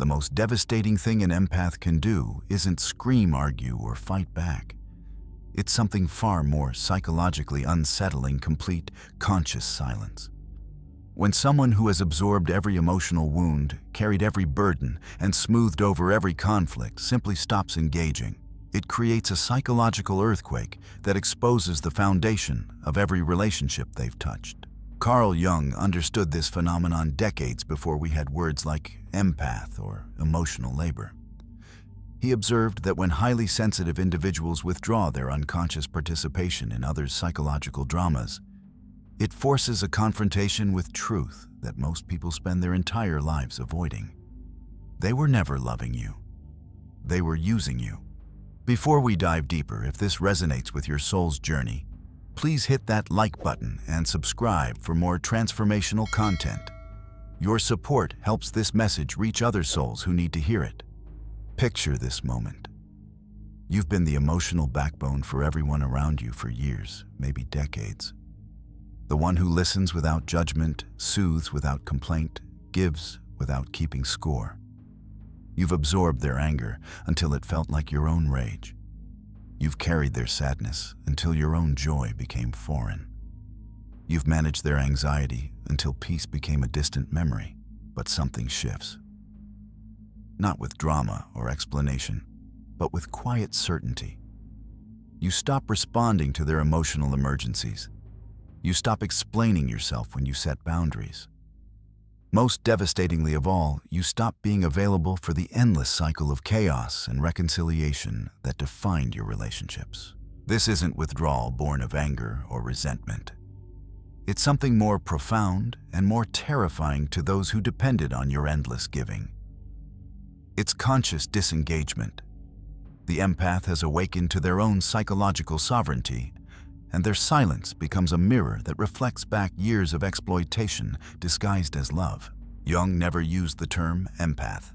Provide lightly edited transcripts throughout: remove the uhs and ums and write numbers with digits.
The most devastating thing an empath can do isn't scream, argue, or fight back. It's something far more psychologically unsettling: complete, conscious silence. When someone who has absorbed every emotional wound, carried every burden, and smoothed over every conflict simply stops engaging, it creates a psychological earthquake that exposes the foundation of every relationship they've touched. Carl Jung understood this phenomenon decades before we had words like empath or emotional labor. He observed that when highly sensitive individuals withdraw their unconscious participation in others' psychological dramas, it forces a confrontation with truth that most people spend their entire lives avoiding. They were never loving you. They were using you. Before we dive deeper, if this resonates with your soul's journey, please hit that like button and subscribe for more transformational content. Your support helps this message reach other souls who need to hear it. Picture this moment. You've been the emotional backbone for everyone around you for years, maybe decades. The one who listens without judgment, soothes without complaint, gives without keeping score. You've absorbed their anger until it felt like your own rage. You've carried their sadness until your own joy became foreign. You've managed their anxiety until peace became a distant memory. But something shifts. Not with drama or explanation, but with quiet certainty. You stop responding to their emotional emergencies. You stop explaining yourself when you set boundaries. Most devastatingly of all, you stop being available for the endless cycle of chaos and reconciliation that defined your relationships. This isn't withdrawal born of anger or resentment. It's something more profound and more terrifying to those who depended on your endless giving. It's conscious disengagement. The empath has awakened to their own psychological sovereignty, and their silence becomes a mirror that reflects back years of exploitation disguised as love. Jung never used the term empath,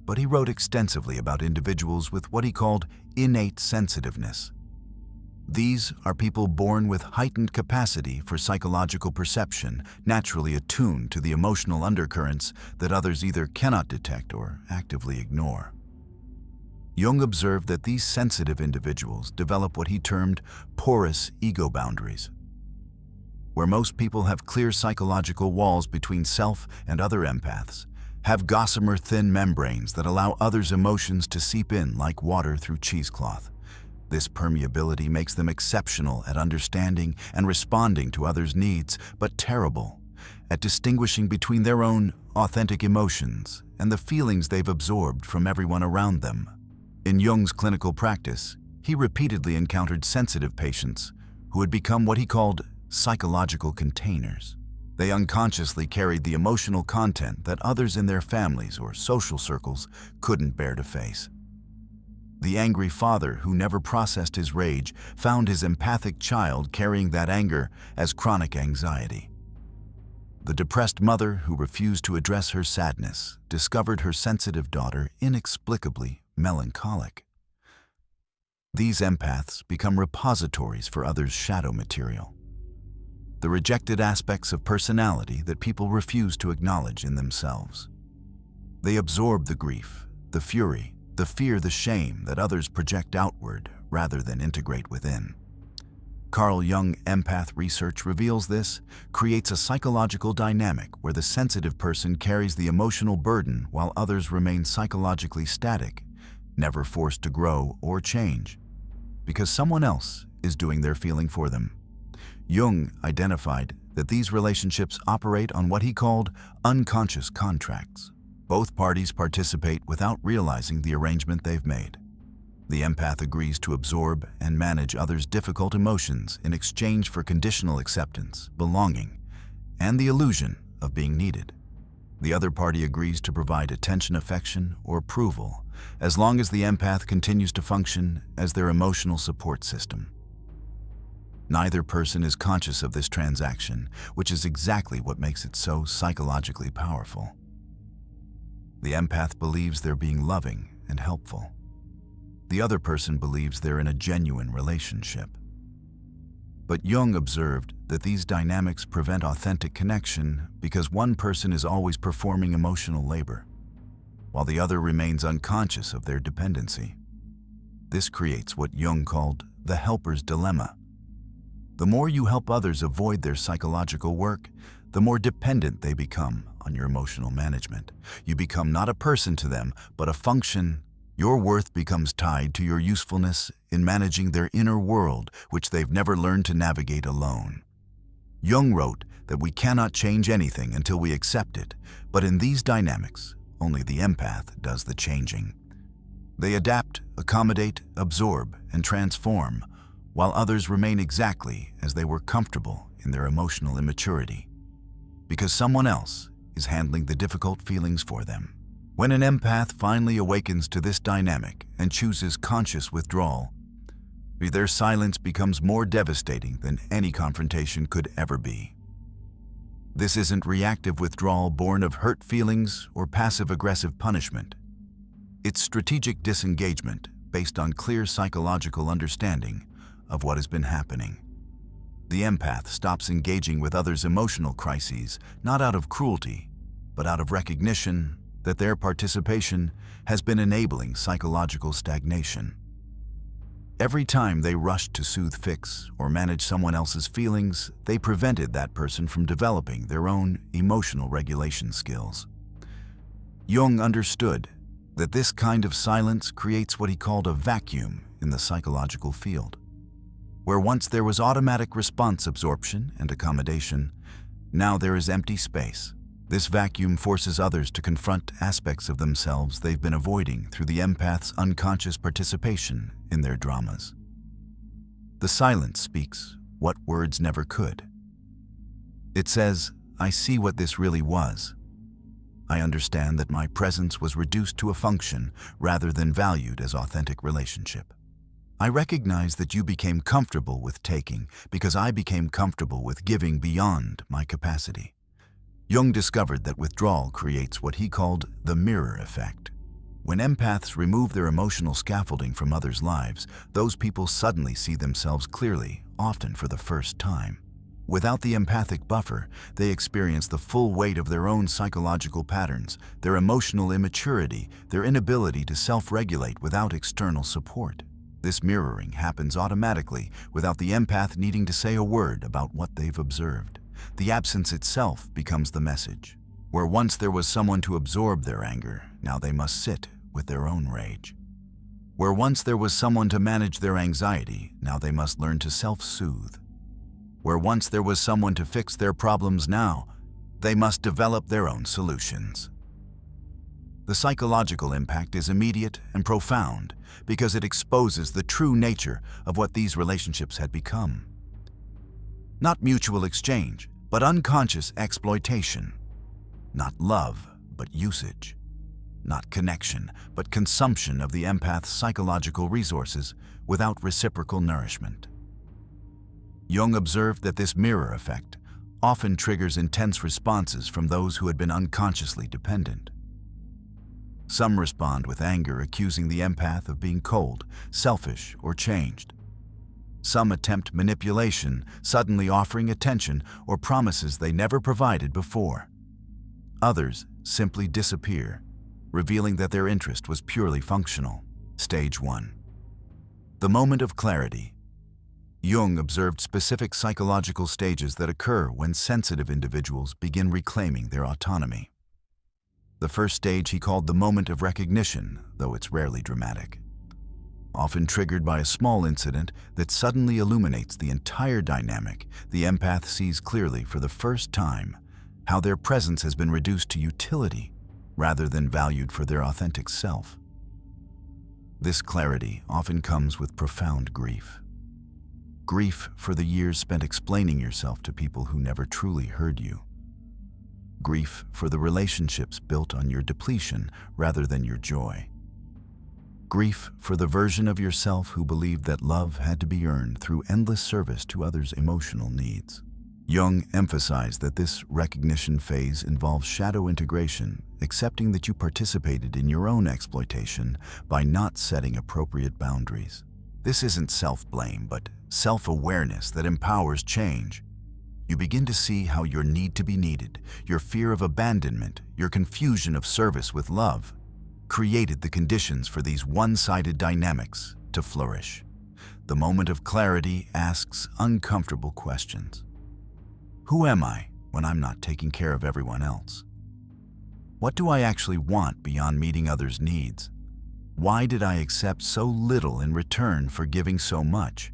but he wrote extensively about individuals with what he called innate sensitiveness. These are people born with heightened capacity for psychological perception, naturally attuned to the emotional undercurrents that others either cannot detect or actively ignore. Jung observed that these sensitive individuals develop what he termed porous ego boundaries. Where most people have clear psychological walls between self and other empaths, have gossamer thin membranes that allow others' emotions to seep in like water through cheesecloth. This permeability makes them exceptional at understanding and responding to others' needs, but terrible at distinguishing between their own authentic emotions and the feelings they've absorbed from everyone around them. In Jung's clinical practice, he repeatedly encountered sensitive patients who had become what he called psychological containers. They unconsciously carried the emotional content that others in their families or social circles couldn't bear to face. The angry father who never processed his rage found his empathic child carrying that anger as chronic anxiety. The depressed mother who refused to address her sadness discovered her sensitive daughter inexplicably melancholic. These empaths become repositories for others' shadow material, the rejected aspects of personality that people refuse to acknowledge in themselves. They absorb the grief, the fury, the fear, the shame that others project outward rather than integrate within. Carl Jung empath research reveals this creates a psychological dynamic where the sensitive person carries the emotional burden while others remain psychologically static, never forced to grow or change, because someone else is doing their feeling for them. Jung identified that these relationships operate on what he called unconscious contracts. Both parties participate without realizing the arrangement they've made. The empath agrees to absorb and manage others' difficult emotions in exchange for conditional acceptance, belonging, and the illusion of being needed. The other party agrees to provide attention, affection, or approval, as long as the empath continues to function as their emotional support system. Neither person is conscious of this transaction, which is exactly what makes it so psychologically powerful. The empath believes they're being loving and helpful. The other person believes they're in a genuine relationship. But Jung observed that these dynamics prevent authentic connection because one person is always performing emotional labor. while the other remains unconscious of their dependency. This creates what Jung called the helper's dilemma. The more you help others avoid their psychological work, the more dependent they become on your emotional management. You become not a person to them, but a function. Your worth becomes tied to your usefulness in managing their inner world, which they've never learned to navigate alone. Jung wrote that we cannot change anything until we accept it, but in these dynamics, only the empath does the changing. They adapt, accommodate, absorb, and transform, while others remain exactly as they were comfortable in their emotional immaturity, because someone else is handling the difficult feelings for them. When an empath finally awakens to this dynamic and chooses conscious withdrawal, their silence becomes more devastating than any confrontation could ever be. This isn't reactive withdrawal born of hurt feelings or passive-aggressive punishment. It's strategic disengagement based on clear psychological understanding of what has been happening. The empath stops engaging with others' emotional crises, not out of cruelty, but out of recognition that their participation has been enabling psychological stagnation. Every time they rushed to soothe, fix, or manage someone else's feelings, they prevented that person from developing their own emotional regulation skills. Jung understood that this kind of silence creates what he called a vacuum in the psychological field. Where once there was automatic response absorption and accommodation, now there is empty space. This vacuum forces others to confront aspects of themselves they've been avoiding through the empath's unconscious participation in their dramas. The silence speaks what words never could. It says, "I see what this really was. I understand that my presence was reduced to a function rather than valued as authentic relationship. I recognize that you became comfortable with taking because I became comfortable with giving beyond my capacity." Jung discovered that withdrawal creates what he called the mirror effect. When empaths remove their emotional scaffolding from others' lives, those people suddenly see themselves clearly, often for the first time. Without the empathic buffer, they experience the full weight of their own psychological patterns, their emotional immaturity, their inability to self-regulate without external support. This mirroring happens automatically without the empath needing to say a word about what they've observed. The absence itself becomes the message. Where once there was someone to absorb their anger, now they must sit with their own rage. Where once there was someone to manage their anxiety, now they must learn to self-soothe. Where once there was someone to fix their problems, now they must develop their own solutions. The psychological impact is immediate and profound because it exposes the true nature of what these relationships had become. Not mutual exchange, but unconscious exploitation. Not love, but usage. Not connection, but consumption of the empath's psychological resources without reciprocal nourishment. Jung observed that this mirror effect often triggers intense responses from those who had been unconsciously dependent. Some respond with anger, accusing the empath of being cold, selfish, or changed. Some attempt manipulation, suddenly offering attention or promises they never provided before. Others simply disappear, revealing that their interest was purely functional. Stage 1. The moment of clarity. Jung observed specific psychological stages that occur when sensitive individuals begin reclaiming their autonomy. The first stage he called the moment of recognition, though it's rarely dramatic. Often triggered by a small incident that suddenly illuminates the entire dynamic, the empath sees clearly for the first time how their presence has been reduced to utility rather than valued for their authentic self. This clarity often comes with profound grief. Grief for the years spent explaining yourself to people who never truly heard you. Grief for the relationships built on your depletion rather than your joy. Grief for the version of yourself who believed that love had to be earned through endless service to others' emotional needs. Jung emphasized that this recognition phase involves shadow integration, accepting that you participated in your own exploitation by not setting appropriate boundaries. This isn't self-blame, but self-awareness that empowers change. You begin to see how your need to be needed, your fear of abandonment, your confusion of service with love, created the conditions for these one-sided dynamics to flourish. The moment of clarity asks uncomfortable questions. Who am I when I'm not taking care of everyone else? What do I actually want beyond meeting others' needs? Why did I accept so little in return for giving so much?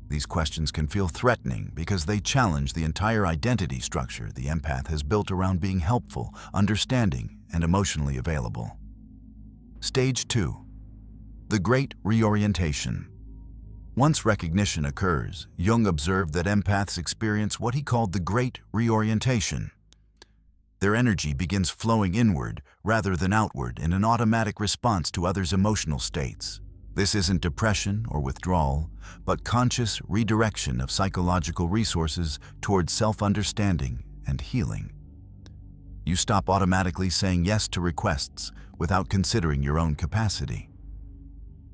These questions can feel threatening because they challenge the entire identity structure the empath has built around being helpful, understanding, and emotionally available. Stage 2. The Great Reorientation. Once recognition occurs, Jung observed that empaths experience what he called the Great Reorientation. Their energy begins flowing inward rather than outward in an automatic response to others' emotional states. This isn't depression or withdrawal, but conscious redirection of psychological resources towards self-understanding and healing. You stop automatically saying yes to requests without considering your own capacity.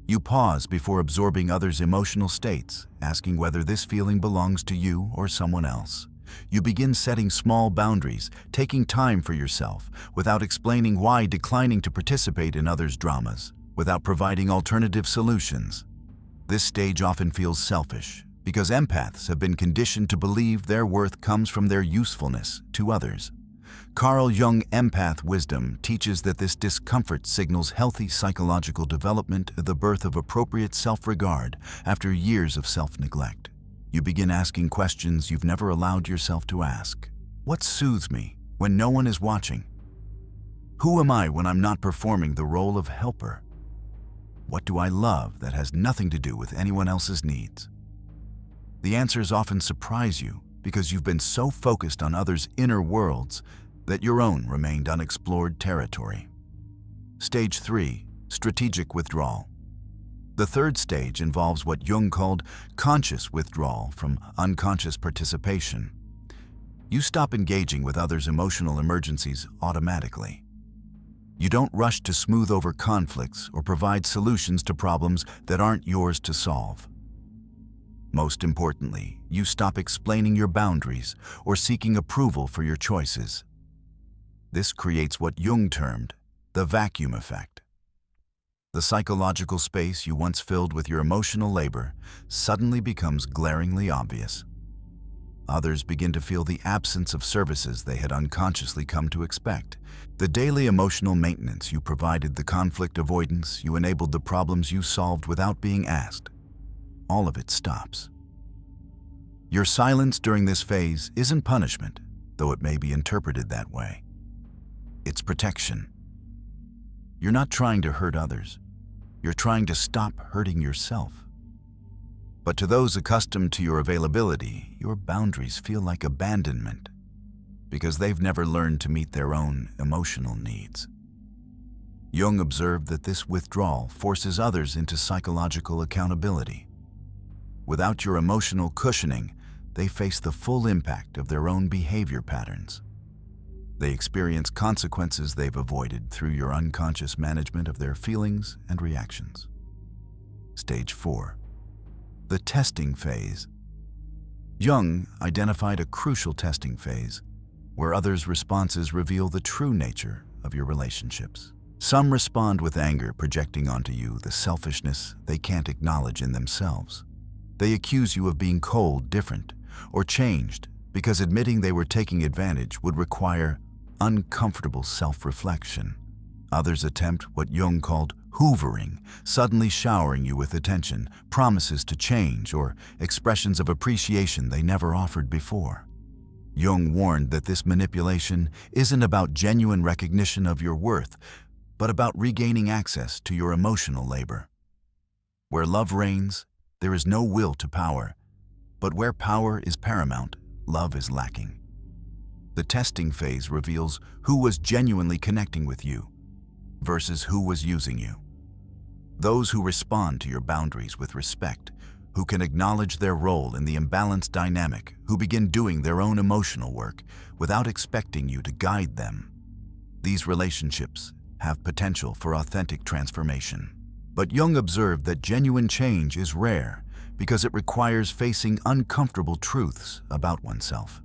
You pause before absorbing others' emotional states, asking whether this feeling belongs to you or someone else. You begin setting small boundaries, taking time for yourself, without explaining why declining to participate in others' dramas, without providing alternative solutions. This stage often feels selfish, because empaths have been conditioned to believe their worth comes from their usefulness to others. Carl Jung Empath Wisdom teaches that this discomfort signals healthy psychological development, the birth of appropriate self-regard after years of self-neglect. You begin asking questions you've never allowed yourself to ask. What soothes me when no one is watching? Who am I when I'm not performing the role of helper? What do I love that has nothing to do with anyone else's needs? The answers often surprise you because you've been so focused on others' inner worlds that your own remained unexplored territory. Stage 3. Strategic Withdrawal. The third stage involves what Jung called conscious withdrawal from unconscious participation. You stop engaging with others' emotional emergencies automatically. You don't rush to smooth over conflicts or provide solutions to problems that aren't yours to solve. Most importantly, you stop explaining your boundaries or seeking approval for your choices. This creates what Jung termed the vacuum effect. The psychological space you once filled with your emotional labor suddenly becomes glaringly obvious. Others begin to feel the absence of services they had unconsciously come to expect. The daily emotional maintenance you provided, the conflict avoidance you enabled, the problems you solved without being asked, all of it stops. Your silence during this phase isn't punishment, though it may be interpreted that way. It's protection. You're not trying to hurt others. You're trying to stop hurting yourself. But to those accustomed to your availability, your boundaries feel like abandonment because they've never learned to meet their own emotional needs. Jung observed that this withdrawal forces others into psychological accountability. Without your emotional cushioning, they face the full impact of their own behavior patterns. They experience consequences they've avoided through your unconscious management of their feelings and reactions. Stage 4. The testing phase. Jung identified a crucial testing phase where others' responses reveal the true nature of your relationships. Some respond with anger, projecting onto you the selfishness they can't acknowledge in themselves. They accuse you of being cold, different, or changed because admitting they were taking advantage would require uncomfortable self-reflection. Others attempt what Jung called hoovering, suddenly showering you with attention, promises to change, or expressions of appreciation they never offered before. Jung warned that this manipulation isn't about genuine recognition of your worth, but about regaining access to your emotional labor. Where love reigns, there is no will to power, but where power is paramount, love is lacking. The testing phase reveals who was genuinely connecting with you versus who was using you. Those who respond to your boundaries with respect, who can acknowledge their role in the imbalanced dynamic, who begin doing their own emotional work without expecting you to guide them. These relationships have potential for authentic transformation. But Jung observed that genuine change is rare because it requires facing uncomfortable truths about oneself.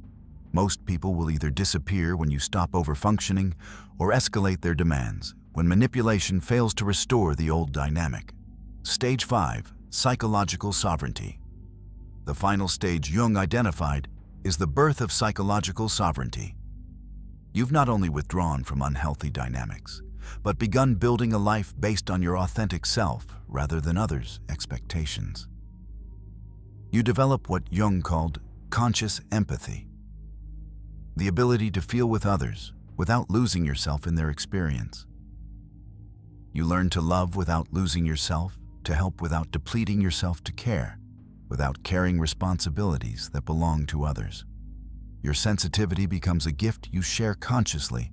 Most people will either disappear when you stop over-functioning or escalate their demands, when manipulation fails to restore the old dynamic. Stage 5. Psychological sovereignty. The final stage Jung identified is the birth of psychological sovereignty. You've not only withdrawn from unhealthy dynamics, but begun building a life based on your authentic self rather than others' expectations. You develop what Jung called conscious empathy, the ability to feel with others without losing yourself in their experience. You learn to love without losing yourself, to help without depleting yourself, to care without carrying responsibilities that belong to others. Your sensitivity becomes a gift you share consciously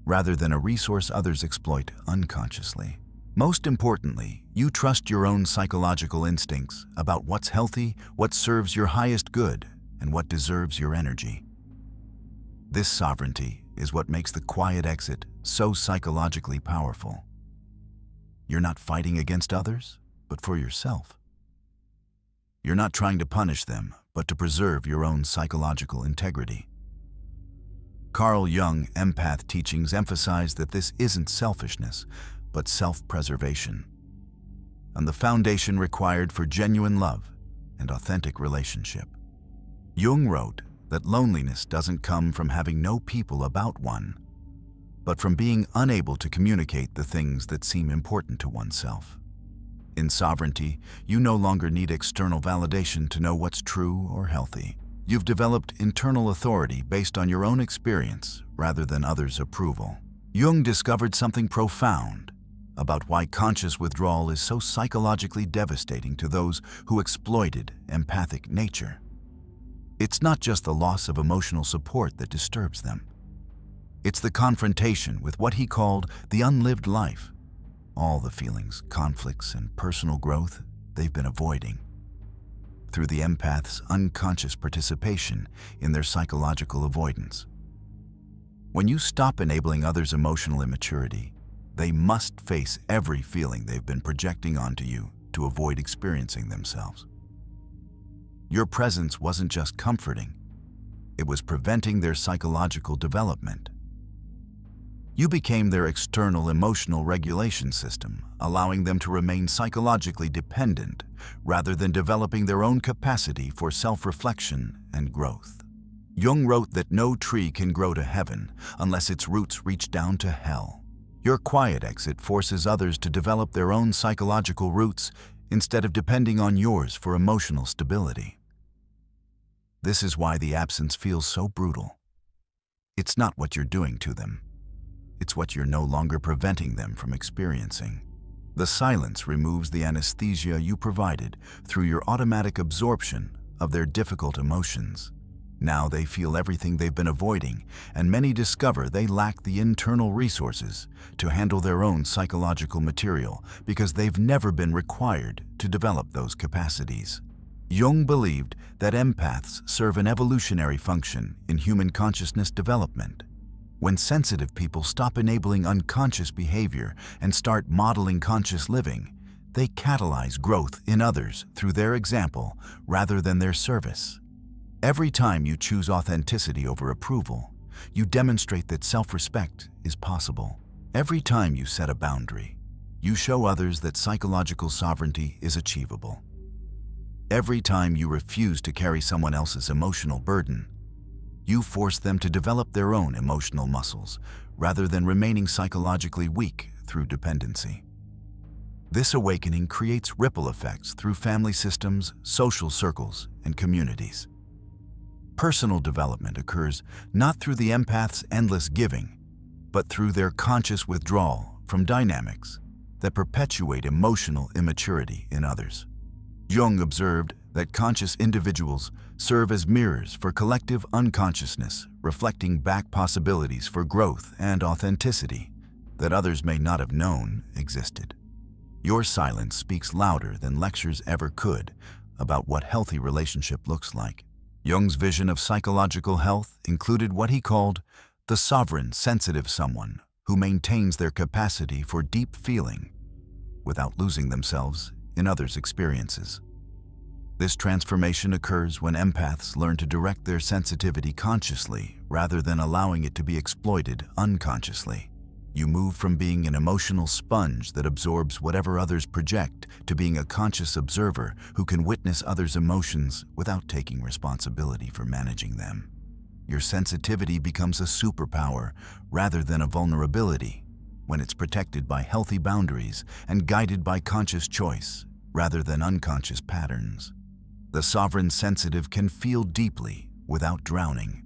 rather than a resource others exploit unconsciously. Most importantly, you trust your own psychological instincts about what's healthy, what serves your highest good, and what deserves your energy. This sovereignty is what makes the quiet exit so psychologically powerful. You're not fighting against others, but for yourself. You're not trying to punish them, but to preserve your own psychological integrity. Carl Jung empath teachings emphasize that this isn't selfishness, but self-preservation, and the foundation required for genuine love and authentic relationship. Jung wrote that loneliness doesn't come from having no people about one, but from being unable to communicate the things that seem important to oneself. In sovereignty, you no longer need external validation to know what's true or healthy. You've developed internal authority based on your own experience rather than others' approval. Jung discovered something profound about why conscious withdrawal is so psychologically devastating to those who exploited empathic nature. It's not just the loss of emotional support that disturbs them. It's the confrontation with what he called the unlived life, all the feelings, conflicts, and personal growth they've been avoiding. Through the empath's unconscious participation in their psychological avoidance. When you stop enabling others' emotional immaturity, they must face every feeling they've been projecting onto you to avoid experiencing themselves. Your presence wasn't just comforting, it was preventing their psychological development. You became their external emotional regulation system, allowing them to remain psychologically dependent rather than developing their own capacity for self-reflection and growth. Jung wrote that no tree can grow to heaven unless its roots reach down to hell. Your quiet exit forces others to develop their own psychological roots instead of depending on yours for emotional stability. This is why the absence feels so brutal. It's not what you're doing to them. It's what you're no longer preventing them from experiencing. The silence removes the anesthesia you provided through your automatic absorption of their difficult emotions. Now they feel everything they've been avoiding, and many discover they lack the internal resources to handle their own psychological material because they've never been required to develop those capacities. Jung believed that empaths serve an evolutionary function in human consciousness development. When sensitive people stop enabling unconscious behavior and start modeling conscious living, they catalyze growth in others through their example rather than their service. Every time you choose authenticity over approval, you demonstrate that self-respect is possible. Every time you set a boundary, you show others that psychological sovereignty is achievable. Every time you refuse to carry someone else's emotional burden, you force them to develop their own emotional muscles rather than remaining psychologically weak through dependency. This awakening creates ripple effects through family systems, social circles, and communities. Personal development occurs not through the empath's endless giving, but through their conscious withdrawal from dynamics that perpetuate emotional immaturity in others. Jung observed that conscious individuals serve as mirrors for collective unconsciousness, reflecting back possibilities for growth and authenticity that others may not have known existed. Your silence speaks louder than lectures ever could about what healthy relationship looks like. Jung's vision of psychological health included what he called the sovereign, sensitive someone who maintains their capacity for deep feeling without losing themselves in others' experiences. This transformation occurs when empaths learn to direct their sensitivity consciously rather than allowing it to be exploited unconsciously. You move from being an emotional sponge that absorbs whatever others project to being a conscious observer who can witness others' emotions without taking responsibility for managing them. Your sensitivity becomes a superpower rather than a vulnerability when it's protected by healthy boundaries and guided by conscious choice rather than unconscious patterns. The sovereign sensitive can feel deeply without drowning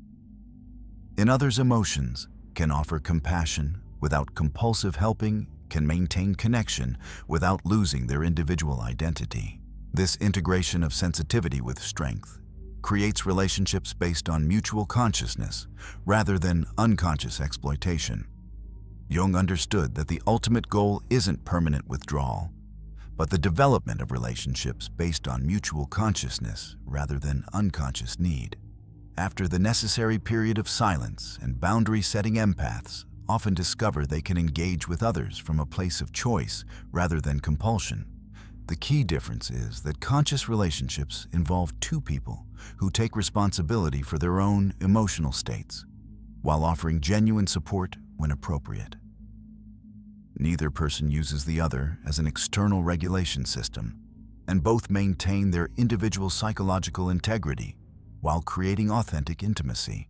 in others' emotions, can offer compassion without compulsive helping, can maintain connection without losing their individual identity. This integration of sensitivity with strength creates relationships based on mutual consciousness rather than unconscious exploitation. Jung understood that the ultimate goal isn't permanent withdrawal, but the development of relationships based on mutual consciousness rather than unconscious need. After the necessary period of silence and boundary-setting, empaths often discover they can engage with others from a place of choice rather than compulsion. The key difference is that conscious relationships involve two people who take responsibility for their own emotional states, while offering genuine support when appropriate. Neither person uses the other as an external regulation system, and both maintain their individual psychological integrity while creating authentic intimacy.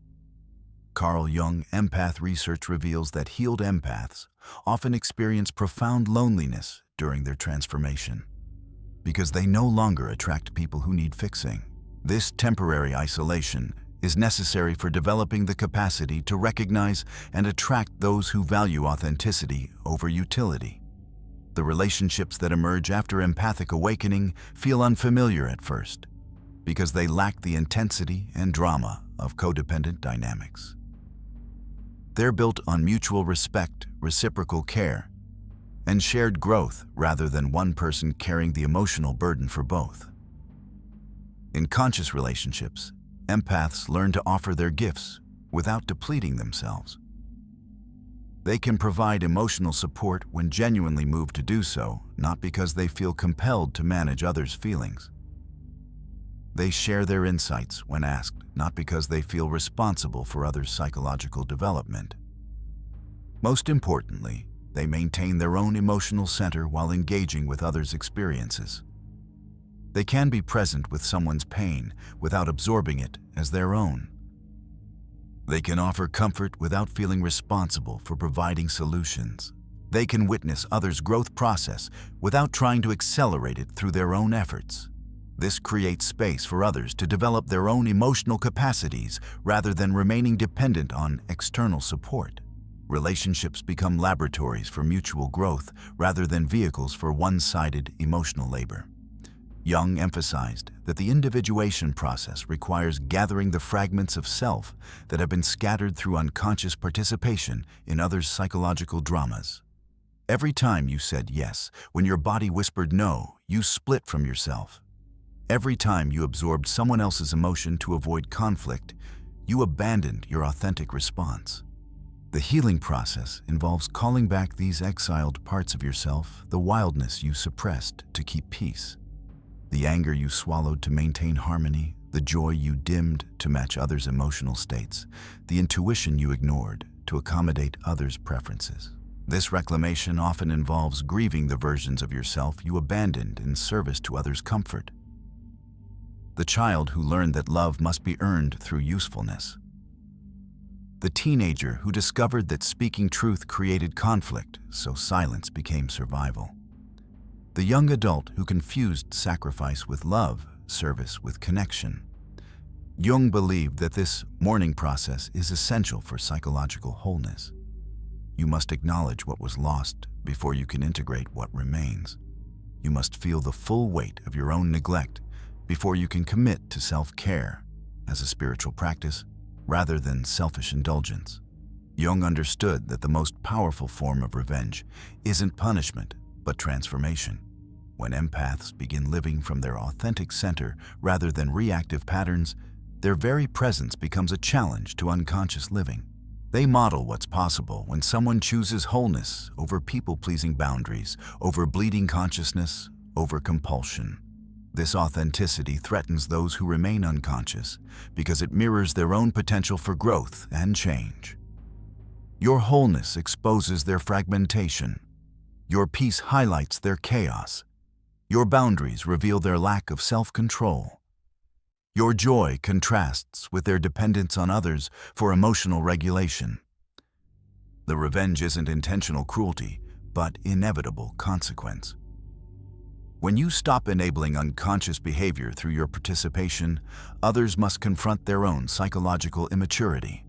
Carl Jung empath research reveals that healed empaths often experience profound loneliness during their transformation because they no longer attract people who need fixing. This temporary isolation is necessary for developing the capacity to recognize and attract those who value authenticity over utility. The relationships that emerge after empathic awakening feel unfamiliar at first because they lack the intensity and drama of codependent dynamics. They're built on mutual respect, reciprocal care, and shared growth rather than one person carrying the emotional burden for both. In conscious relationships, empaths learn to offer their gifts without depleting themselves. They can provide emotional support when genuinely moved to do so, not because they feel compelled to manage others' feelings. They share their insights when asked, not because they feel responsible for others' psychological development. Most importantly, they maintain their own emotional center while engaging with others' experiences. They can be present with someone's pain without absorbing it as their own. They can offer comfort without feeling responsible for providing solutions. They can witness others' growth process without trying to accelerate it through their own efforts. This creates space for others to develop their own emotional capacities rather than remaining dependent on external support. Relationships become laboratories for mutual growth rather than vehicles for one-sided emotional labor. Jung emphasized that the individuation process requires gathering the fragments of self that have been scattered through unconscious participation in others' psychological dramas. Every time you said yes when your body whispered no, you split from yourself. Every time you absorbed someone else's emotion to avoid conflict, you abandoned your authentic response. The healing process involves calling back these exiled parts of yourself, the wildness you suppressed to keep peace, the anger you swallowed to maintain harmony, the joy you dimmed to match others' emotional states, the intuition you ignored to accommodate others' preferences. This reclamation often involves grieving the versions of yourself you abandoned in service to others' comfort. The child who learned that love must be earned through usefulness. The teenager who discovered that speaking truth created conflict, so silence became survival. The young adult who confused sacrifice with love, service with connection. Jung believed that this mourning process is essential for psychological wholeness. You must acknowledge what was lost before you can integrate what remains. You must feel the full weight of your own neglect before you can commit to self-care as a spiritual practice rather than selfish indulgence. Jung understood that the most powerful form of revenge isn't punishment, but transformation. When empaths begin living from their authentic center rather than reactive patterns, their very presence becomes a challenge to unconscious living. They model what's possible when someone chooses wholeness over people-pleasing boundaries, over bleeding consciousness, over compulsion. This authenticity threatens those who remain unconscious because it mirrors their own potential for growth and change. Your wholeness exposes their fragmentation. Your peace highlights their chaos. Your boundaries reveal their lack of self-control. Your joy contrasts with their dependence on others for emotional regulation. The revenge isn't intentional cruelty, but inevitable consequence. When you stop enabling unconscious behavior through your participation, others must confront their own psychological immaturity.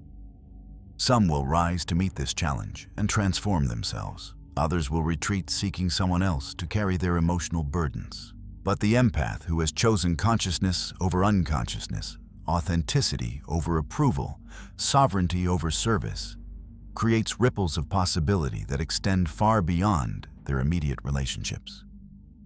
Some will rise to meet this challenge and transform themselves. Others will retreat seeking someone else to carry their emotional burdens. But the empath who has chosen consciousness over unconsciousness, authenticity over approval, sovereignty over service, creates ripples of possibility that extend far beyond their immediate relationships.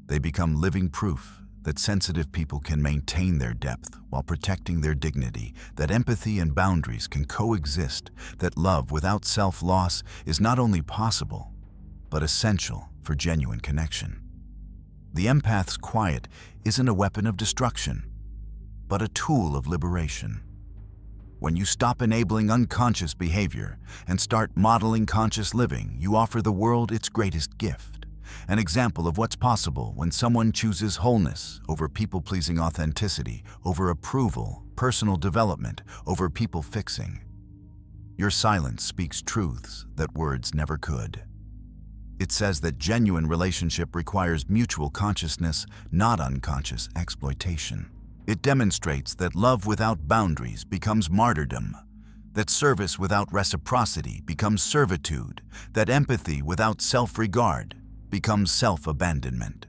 They become living proof that sensitive people can maintain their depth while protecting their dignity, that empathy and boundaries can coexist, that love without self-loss is not only possible, but essential for genuine connection. The empath's quiet isn't a weapon of destruction, but a tool of liberation. When you stop enabling unconscious behavior and start modeling conscious living, you offer the world its greatest gift, an example of what's possible when someone chooses wholeness over people-pleasing authenticity, over approval, personal development, over people-fixing. Your silence speaks truths that words never could. It says that genuine relationship requires mutual consciousness, not unconscious exploitation. It demonstrates that love without boundaries becomes martyrdom, that service without reciprocity becomes servitude, that empathy without self-regard becomes self-abandonment.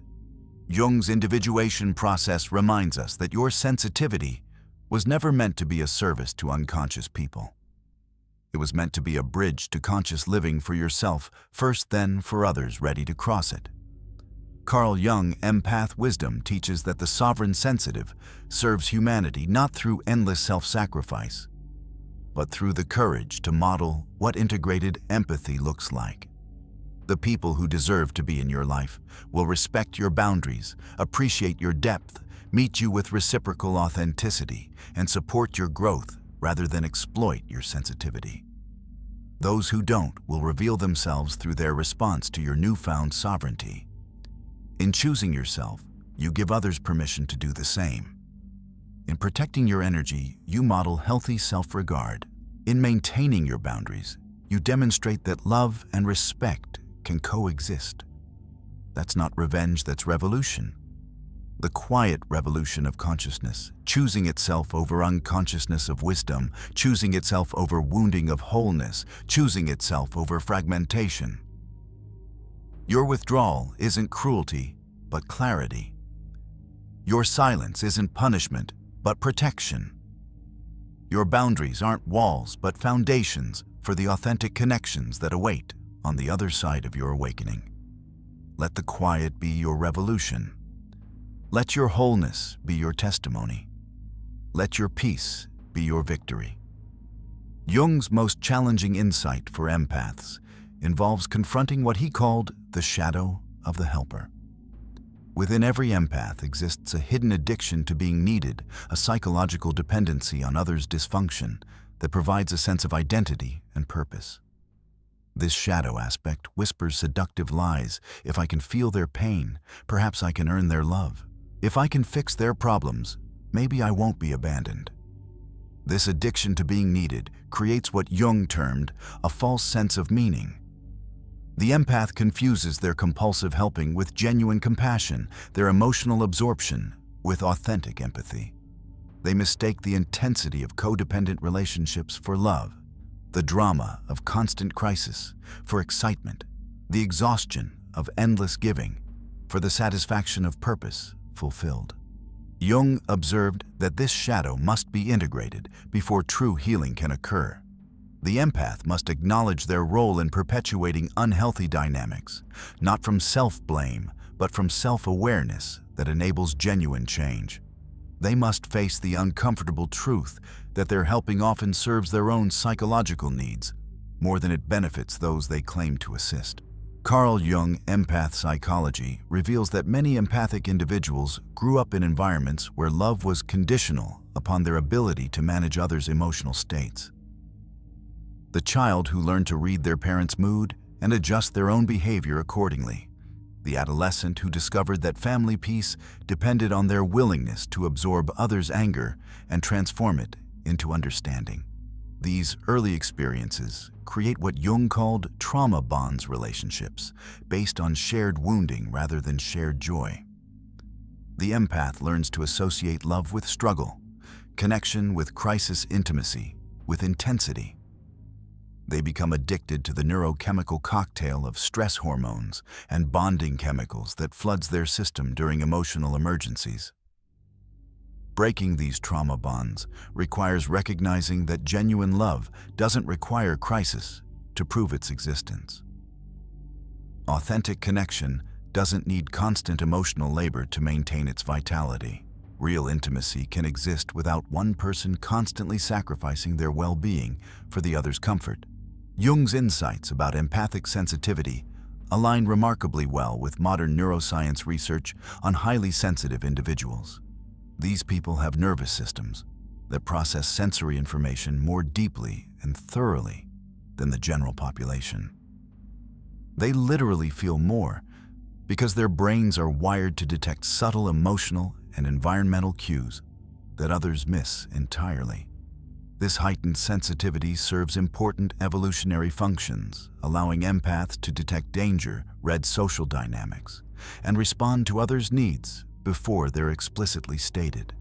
Jung's individuation process reminds us that your sensitivity was never meant to be a service to unconscious people. It was meant to be a bridge to conscious living for yourself, first then for others ready to cross it. Carl Jung, Empath Wisdom, teaches that the sovereign sensitive serves humanity not through endless self-sacrifice, but through the courage to model what integrated empathy looks like. The people who deserve to be in your life will respect your boundaries, appreciate your depth, meet you with reciprocal authenticity, and support your growth rather than exploit your sensitivity. Those who don't will reveal themselves through their response to your newfound sovereignty. In choosing yourself, you give others permission to do the same. In protecting your energy, you model healthy self-regard. In maintaining your boundaries, you demonstrate that love and respect can coexist. That's not revenge, that's revolution. The quiet revolution of consciousness, choosing itself over unconsciousness of wisdom, choosing itself over wounding of wholeness, choosing itself over fragmentation. Your withdrawal isn't cruelty, but clarity. Your silence isn't punishment, but protection. Your boundaries aren't walls, but foundations for the authentic connections that await on the other side of your awakening. Let the quiet be your revolution. Let your wholeness be your testimony. Let your peace be your victory. Jung's most challenging insight for empaths involves confronting what he called the shadow of the helper. Within every empath exists a hidden addiction to being needed, a psychological dependency on others' dysfunction that provides a sense of identity and purpose. This shadow aspect whispers seductive lies. If I can feel their pain, perhaps I can earn their love. If I can fix their problems, maybe I won't be abandoned. This addiction to being needed creates what Jung termed a false sense of meaning. The empath confuses their compulsive helping with genuine compassion, their emotional absorption with authentic empathy. They mistake the intensity of codependent relationships for love, the drama of constant crisis for excitement, the exhaustion of endless giving for the satisfaction of purpose fulfilled. Jung observed that this shadow must be integrated before true healing can occur. The empath must acknowledge their role in perpetuating unhealthy dynamics, not from self-blame, but from self-awareness that enables genuine change. They must face the uncomfortable truth that their helping often serves their own psychological needs more than it benefits those they claim to assist. Carl Jung, Empath Psychology, reveals that many empathic individuals grew up in environments where love was conditional upon their ability to manage others' emotional states. the child who learned to read their parents' mood and adjust their own behavior accordingly, the adolescent who discovered that family peace depended on their willingness to absorb others' anger and transform it into understanding. These early experiences create what Jung called trauma bonds relationships, based on shared wounding rather than shared joy. The empath learns to associate love with struggle, connection with crisis, intimacy with intensity. They become addicted to the neurochemical cocktail of stress hormones and bonding chemicals that floods their system during emotional emergencies. Breaking these trauma bonds requires recognizing that genuine love doesn't require crisis to prove its existence. Authentic connection doesn't need constant emotional labor to maintain its vitality. Real intimacy can exist without one person constantly sacrificing their well-being for the other's comfort. Jung's insights about empathic sensitivity align remarkably well with modern neuroscience research on highly sensitive individuals. These people have nervous systems that process sensory information more deeply and thoroughly than the general population. They literally feel more because their brains are wired to detect subtle emotional and environmental cues that others miss entirely. This heightened sensitivity serves important evolutionary functions, allowing empaths to detect danger, read social dynamics, and respond to others' needs before they're explicitly stated.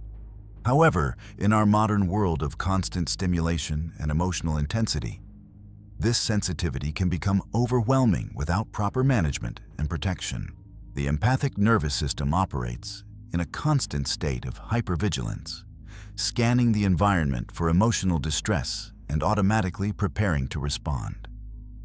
However, in our modern world of constant stimulation and emotional intensity, this sensitivity can become overwhelming without proper management and protection. The empathic nervous system operates in a constant state of hypervigilance, scanning the environment for emotional distress and automatically preparing to respond.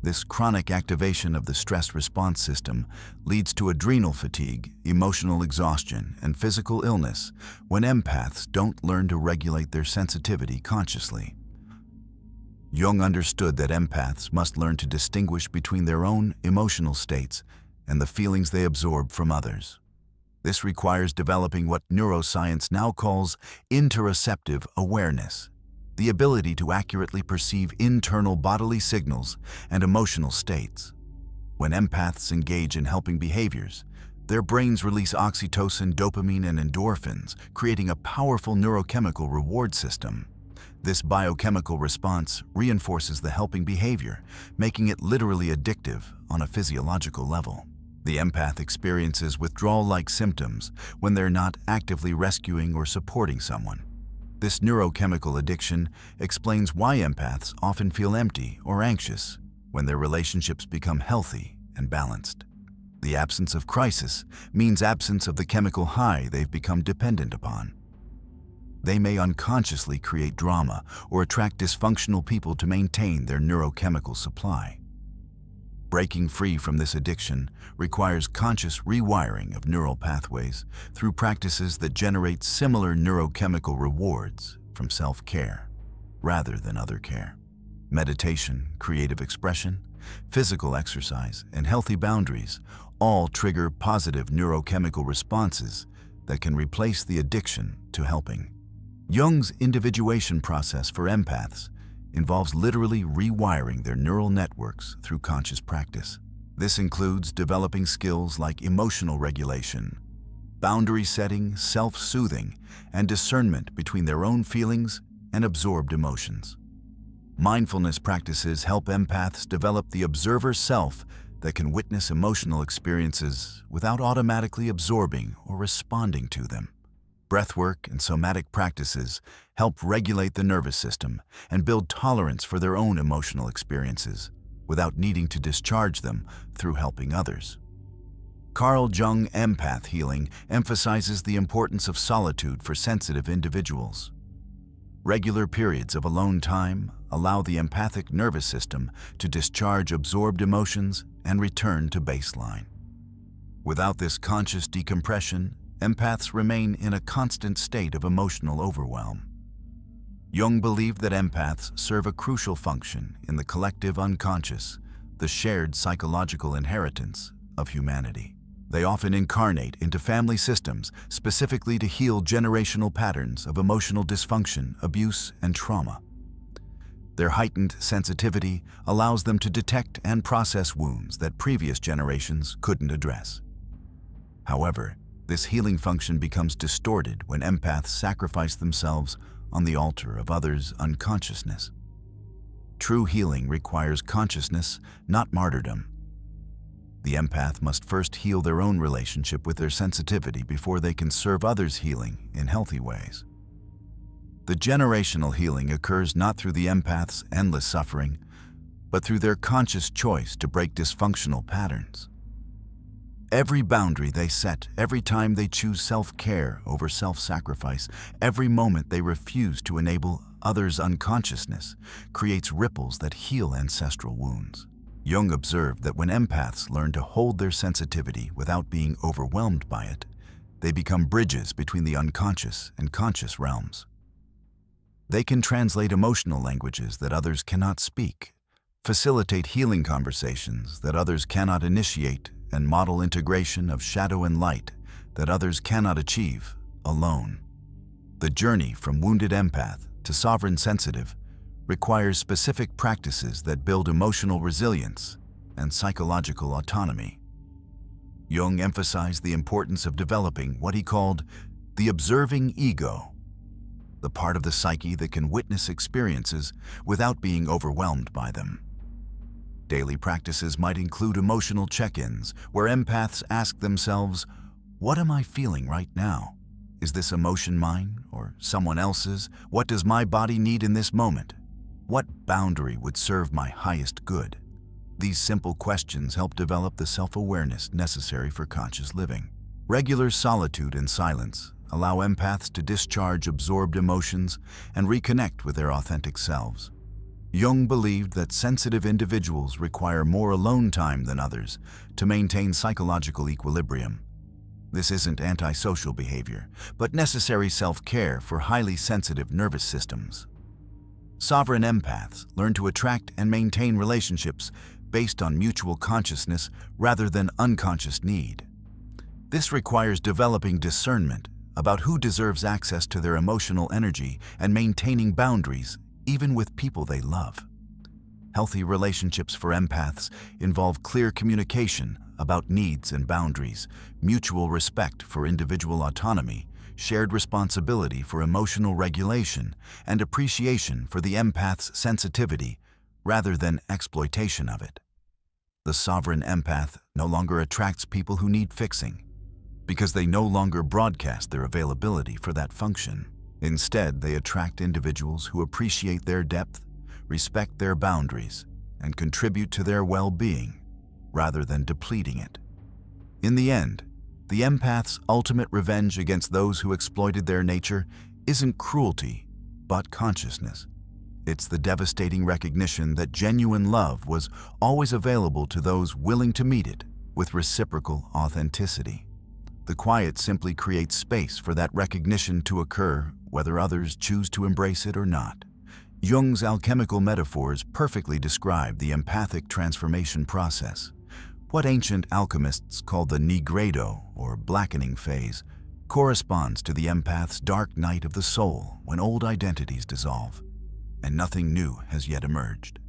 This chronic activation of the stress response system leads to adrenal fatigue, emotional exhaustion, and physical illness when empaths don't learn to regulate their sensitivity consciously. Jung understood that empaths must learn to distinguish between their own emotional states and the feelings they absorb from others. This requires developing what neuroscience now calls interoceptive awareness, the ability to accurately perceive internal bodily signals and emotional states. When empaths engage in helping behaviors, their brains release oxytocin, dopamine, and endorphins, creating a powerful neurochemical reward system. This biochemical response reinforces the helping behavior, making it literally addictive on a physiological level. The empath experiences withdrawal-like symptoms when they're not actively rescuing or supporting someone. This neurochemical addiction explains why empaths often feel empty or anxious when their relationships become healthy and balanced. The absence of crisis means absence of the chemical high they've become dependent upon. They may unconsciously create drama or attract dysfunctional people to maintain their neurochemical supply. Breaking free from this addiction requires conscious rewiring of neural pathways through practices that generate similar neurochemical rewards from self-care rather than other care. Meditation, creative expression, physical exercise, and healthy boundaries all trigger positive neurochemical responses that can replace the addiction to helping. Jung's individuation process for empaths involves literally rewiring their neural networks through conscious practice. This includes developing skills like emotional regulation, boundary setting, self-soothing, and discernment between their own feelings and absorbed emotions. Mindfulness practices help empaths develop the observer self that can witness emotional experiences without automatically absorbing or responding to them. Breathwork and somatic practices help regulate the nervous system and build tolerance for their own emotional experiences without needing to discharge them through helping others. Carl Jung empath healing emphasizes the importance of solitude for sensitive individuals. Regular periods of alone time allow the empathic nervous system to discharge absorbed emotions and return to baseline. Without this conscious decompression, empaths remain in a constant state of emotional overwhelm. Jung believed that empaths serve a crucial function in the collective unconscious, the shared psychological inheritance of humanity. They often incarnate into family systems specifically to heal generational patterns of emotional dysfunction, abuse, and trauma. Their heightened sensitivity allows them to detect and process wounds that previous generations couldn't address. However, this healing function becomes distorted when empaths sacrifice themselves on the altar of others' unconsciousness. True healing requires consciousness, not martyrdom. The empath must first heal their own relationship with their sensitivity before they can serve others' healing in healthy ways. The generational healing occurs not through the empath's endless suffering, but through their conscious choice to break dysfunctional patterns. Every boundary they set, every time they choose self-care over self-sacrifice, every moment they refuse to enable others' unconsciousness, creates ripples that heal ancestral wounds. Jung observed that when empaths learn to hold their sensitivity without being overwhelmed by it, they become bridges between the unconscious and conscious realms. They can translate emotional languages that others cannot speak, facilitate healing conversations that others cannot initiate, and model integration of shadow and light that others cannot achieve alone. The journey from wounded empath to sovereign sensitive requires specific practices that build emotional resilience and psychological autonomy. Jung emphasized the importance of developing what he called the observing ego, the part of the psyche that can witness experiences without being overwhelmed by them. Daily practices might include emotional check-ins, where empaths ask themselves, "What am I feeling right now? Is this emotion mine or someone else's? What does my body need in this moment? What boundary would serve my highest good?" These simple questions help develop the self-awareness necessary for conscious living. Regular solitude and silence allow empaths to discharge absorbed emotions and reconnect with their authentic selves. Jung believed that sensitive individuals require more alone time than others to maintain psychological equilibrium. This isn't antisocial behavior, but necessary self-care for highly sensitive nervous systems. Sovereign empaths learn to attract and maintain relationships based on mutual consciousness rather than unconscious need. This requires developing discernment about who deserves access to their emotional energy and maintaining boundaries even with people they love. Healthy relationships for empaths involve clear communication about needs and boundaries, mutual respect for individual autonomy, shared responsibility for emotional regulation, and appreciation for the empath's sensitivity rather than exploitation of it. The sovereign empath no longer attracts people who need fixing, because they no longer broadcast their availability for that function. Instead, they attract individuals who appreciate their depth, respect their boundaries, and contribute to their well-being, rather than depleting it. In the end, the empath's ultimate revenge against those who exploited their nature isn't cruelty, but consciousness. It's the devastating recognition that genuine love was always available to those willing to meet it with reciprocal authenticity. The quiet simply creates space for that recognition to occur, whether others choose to embrace it or not. Jung's alchemical metaphors perfectly describe the empathic transformation process. What ancient alchemists called the nigredo, or blackening phase, corresponds to the empath's dark night of the soul when old identities dissolve, and nothing new has yet emerged.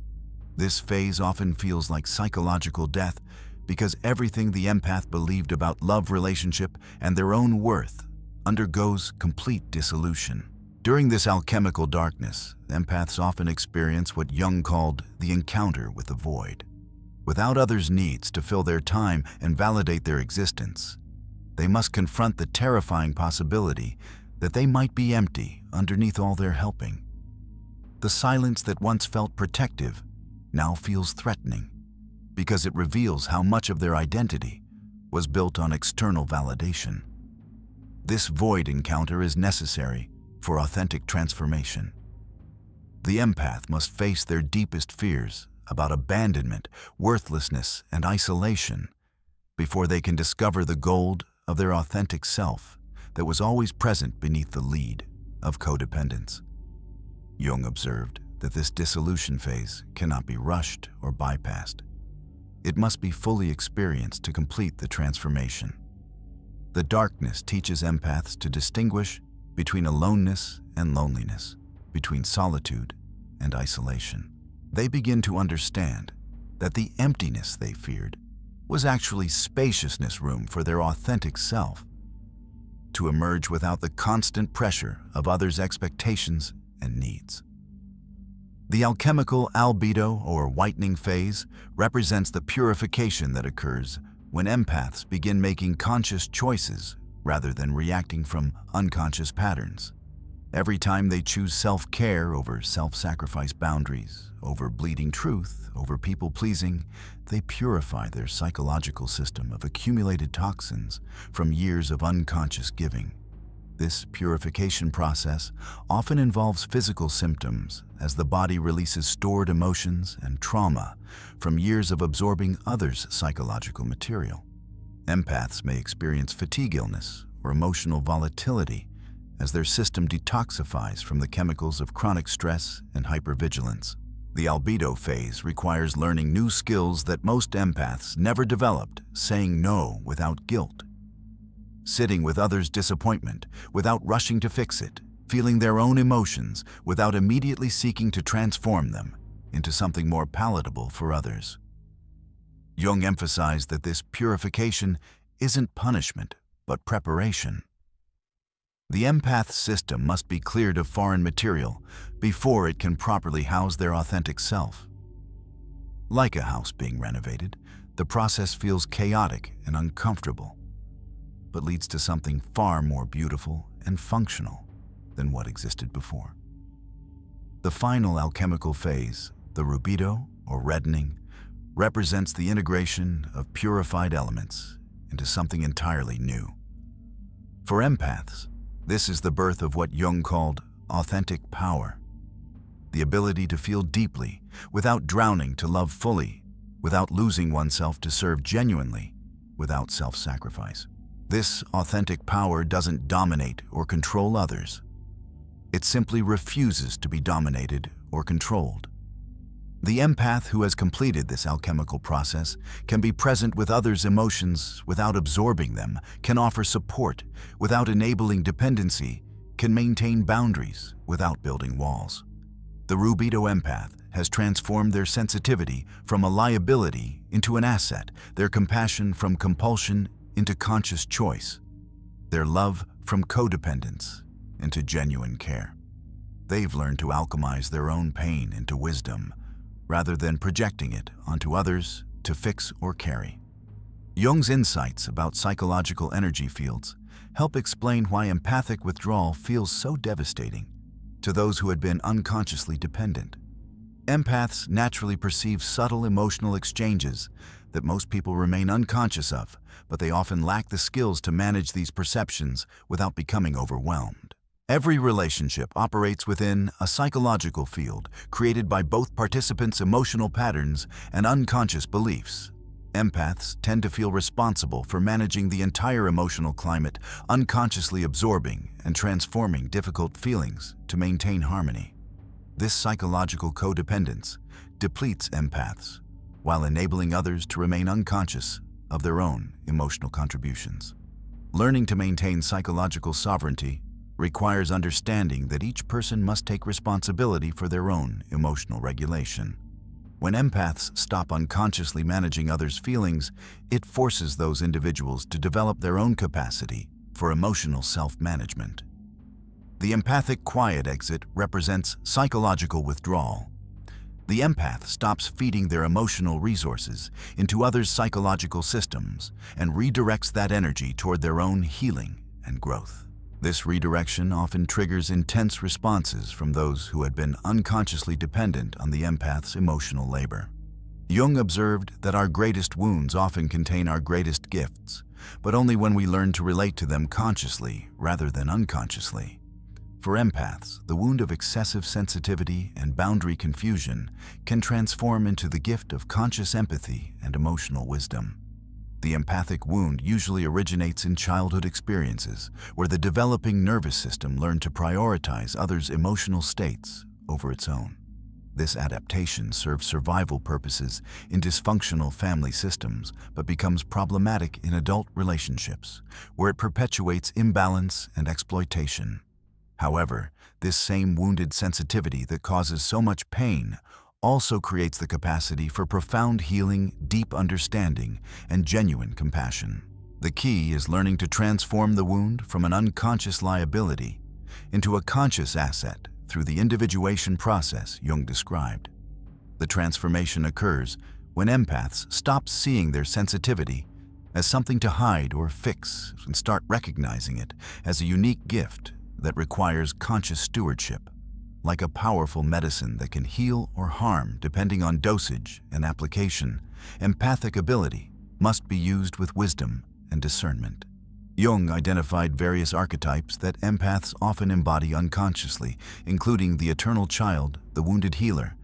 This phase often feels like psychological death because everything the empath believed about love, relationship, and their own worth undergoes complete dissolution. During this alchemical darkness, empaths often experience what Jung called the encounter with the void. Without others' needs to fill their time and validate their existence, they must confront the terrifying possibility that they might be empty underneath all their helping. The silence that once felt protective now feels threatening, because it reveals how much of their identity was built on external validation. This void encounter is necessary for authentic transformation. The empath must face their deepest fears about abandonment, worthlessness, and isolation before they can discover the gold of their authentic self that was always present beneath the lead of codependence. Jung observed that this dissolution phase cannot be rushed or bypassed. It must be fully experienced to complete the transformation. The darkness teaches empaths to distinguish between aloneness and loneliness, between solitude and isolation. They begin to understand that the emptiness they feared was actually spaciousness, room for their authentic self to emerge without the constant pressure of others' expectations and needs. The alchemical albedo or whitening phase represents the purification that occurs when empaths begin making conscious choices rather than reacting from unconscious patterns. Every time they choose self-care over self-sacrifice, boundaries, over bleeding truth, over people-pleasing, they purify their psychological system of accumulated toxins from years of unconscious giving. This purification process often involves physical symptoms as the body releases stored emotions and trauma from years of absorbing others' psychological material. Empaths may experience fatigue, illness, or emotional volatility as their system detoxifies from the chemicals of chronic stress and hypervigilance. The albedo phase requires learning new skills that most empaths never developed, saying no without guilt, sitting with others' disappointment without rushing to fix it, feeling their own emotions without immediately seeking to transform them into something more palatable for others. Jung emphasized that this purification isn't punishment, but preparation. The empath system must be cleared of foreign material before it can properly house their authentic self. Like a house being renovated, the process feels chaotic and uncomfortable, but leads to something far more beautiful and functional than what existed before. The final alchemical phase, the rubedo or reddening, represents the integration of purified elements into something entirely new. For empaths, this is the birth of what Jung called authentic power, the ability to feel deeply without drowning, to love fully without losing oneself, to serve genuinely without self-sacrifice. This authentic power doesn't dominate or control others. It simply refuses to be dominated or controlled. The empath who has completed this alchemical process can be present with others' emotions without absorbing them, can offer support without enabling dependency, can maintain boundaries without building walls. The rubedo empath has transformed their sensitivity from a liability into an asset, their compassion from compulsion into conscious choice, their love from codependence into genuine care. They've learned to alchemize their own pain into wisdom, rather than projecting it onto others to fix or carry. Jung's insights about psychological energy fields help explain why empathic withdrawal feels so devastating to those who had been unconsciously dependent. Empaths naturally perceive subtle emotional exchanges that most people remain unconscious of, but they often lack the skills to manage these perceptions without becoming overwhelmed. Every relationship operates within a psychological field created by both participants' emotional patterns and unconscious beliefs. Empaths tend to feel responsible for managing the entire emotional climate, unconsciously absorbing and transforming difficult feelings to maintain harmony. This psychological codependence depletes empaths while enabling others to remain unconscious of their own emotional contributions. Learning to maintain psychological sovereignty requires understanding that each person must take responsibility for their own emotional regulation. When empaths stop unconsciously managing others' feelings, it forces those individuals to develop their own capacity for emotional self-management. The empathic quiet exit represents psychological withdrawal. The empath stops feeding their emotional resources into others' psychological systems and redirects that energy toward their own healing and growth. This redirection often triggers intense responses from those who had been unconsciously dependent on the empath's emotional labor. Jung observed that our greatest wounds often contain our greatest gifts, but only when we learn to relate to them consciously rather than unconsciously. For empaths, the wound of excessive sensitivity and boundary confusion can transform into the gift of conscious empathy and emotional wisdom. The empathic wound usually originates in childhood experiences, where the developing nervous system learned to prioritize others' emotional states over its own. This adaptation serves survival purposes in dysfunctional family systems, but becomes problematic in adult relationships, where it perpetuates imbalance and exploitation. However, this same wounded sensitivity that causes so much pain also creates the capacity for profound healing, deep understanding, and genuine compassion. The key is learning to transform the wound from an unconscious liability into a conscious asset through the individuation process Jung described. The transformation occurs when empaths stop seeing their sensitivity as something to hide or fix and start recognizing it as a unique gift that requires conscious stewardship, like a powerful medicine that can heal or harm depending on dosage and application. Empathic ability must be used with wisdom and discernment. Jung identified various archetypes that empaths often embody unconsciously, including the eternal child, the wounded healer,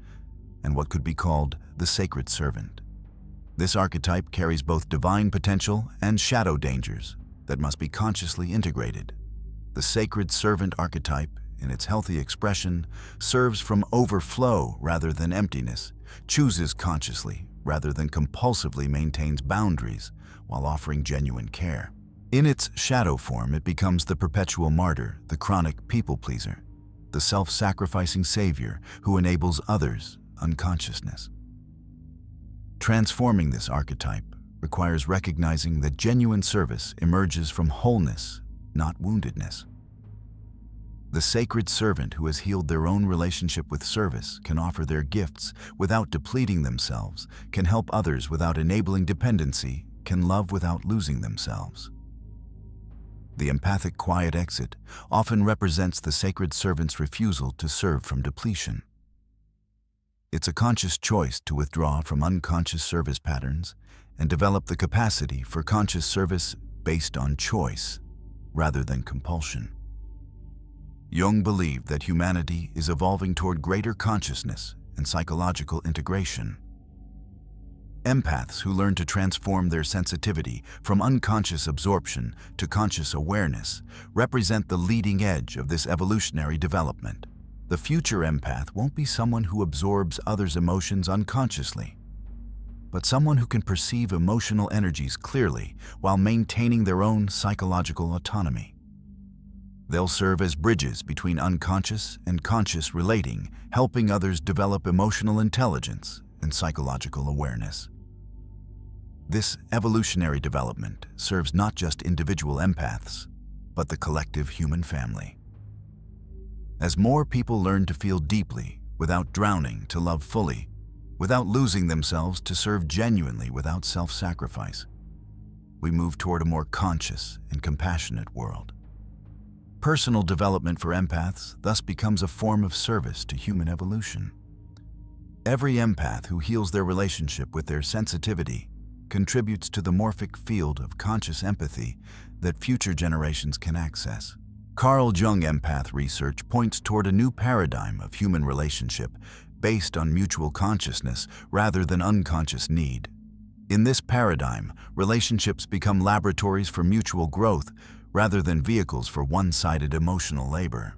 and what could be called the sacred servant. This archetype carries both divine potential and shadow dangers that must be consciously integrated. The sacred servant archetype, in its healthy expression, serves from overflow rather than emptiness, chooses consciously rather than compulsively, maintains boundaries while offering genuine care. In its shadow form, it becomes the perpetual martyr, the chronic people-pleaser, the self-sacrificing savior who enables others' unconsciousness. Transforming this archetype requires recognizing that genuine service emerges from wholeness, not woundedness. The sacred servant who has healed their own relationship with service can offer their gifts without depleting themselves, can help others without enabling dependency, can love without losing themselves. The empathic quiet exit often represents the sacred servant's refusal to serve from depletion. It's a conscious choice to withdraw from unconscious service patterns and develop the capacity for conscious service based on choice rather than compulsion. Jung believed that humanity is evolving toward greater consciousness and psychological integration. Empaths who learn to transform their sensitivity from unconscious absorption to conscious awareness represent the leading edge of this evolutionary development. The future empath won't be someone who absorbs others' emotions unconsciously, but someone who can perceive emotional energies clearly while maintaining their own psychological autonomy. They'll serve as bridges between unconscious and conscious relating, helping others develop emotional intelligence and psychological awareness. This evolutionary development serves not just individual empaths, but the collective human family. As more people learn to feel deeply without drowning, to love fully, without losing themselves, to serve genuinely without self-sacrifice, we move toward a more conscious and compassionate world. Personal development for empaths thus becomes a form of service to human evolution. Every empath who heals their relationship with their sensitivity contributes to the morphic field of conscious empathy that future generations can access. Carl Jung empath research points toward a new paradigm of human relationship based on mutual consciousness rather than unconscious need. In this paradigm, relationships become laboratories for mutual growth rather than vehicles for one-sided emotional labor.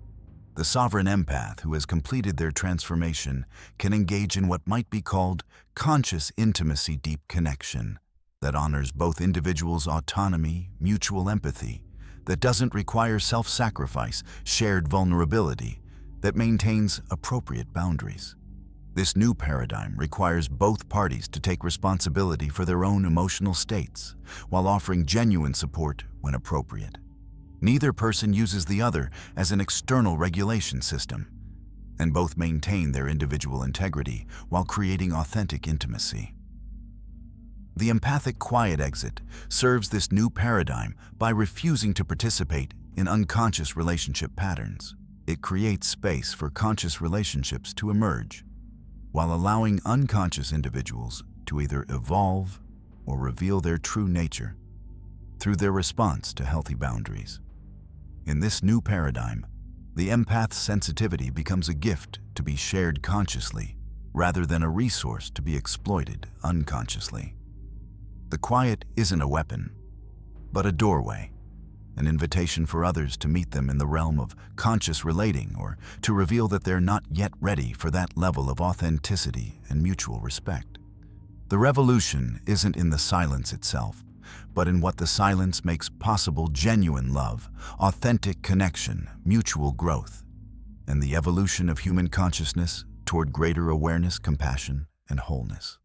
The sovereign empath who has completed their transformation can engage in what might be called conscious intimacy, deep connection that honors both individuals' autonomy, mutual empathy, that doesn't require self-sacrifice, shared vulnerability, that maintains appropriate boundaries. This new paradigm requires both parties to take responsibility for their own emotional states, while offering genuine support when appropriate. Neither person uses the other as an external regulation system, and both maintain their individual integrity while creating authentic intimacy. The empathic quiet exit serves this new paradigm by refusing to participate in unconscious relationship patterns. It creates space for conscious relationships to emerge, while allowing unconscious individuals to either evolve or reveal their true nature through their response to healthy boundaries. In this new paradigm, the empath's sensitivity becomes a gift to be shared consciously rather than a resource to be exploited unconsciously. The quiet isn't a weapon, but a doorway, an invitation for others to meet them in the realm of conscious relating or to reveal that they're not yet ready for that level of authenticity and mutual respect. The revolution isn't in the silence itself, but in what the silence makes possible: genuine love, authentic connection, mutual growth, and the evolution of human consciousness toward greater awareness, compassion, and wholeness.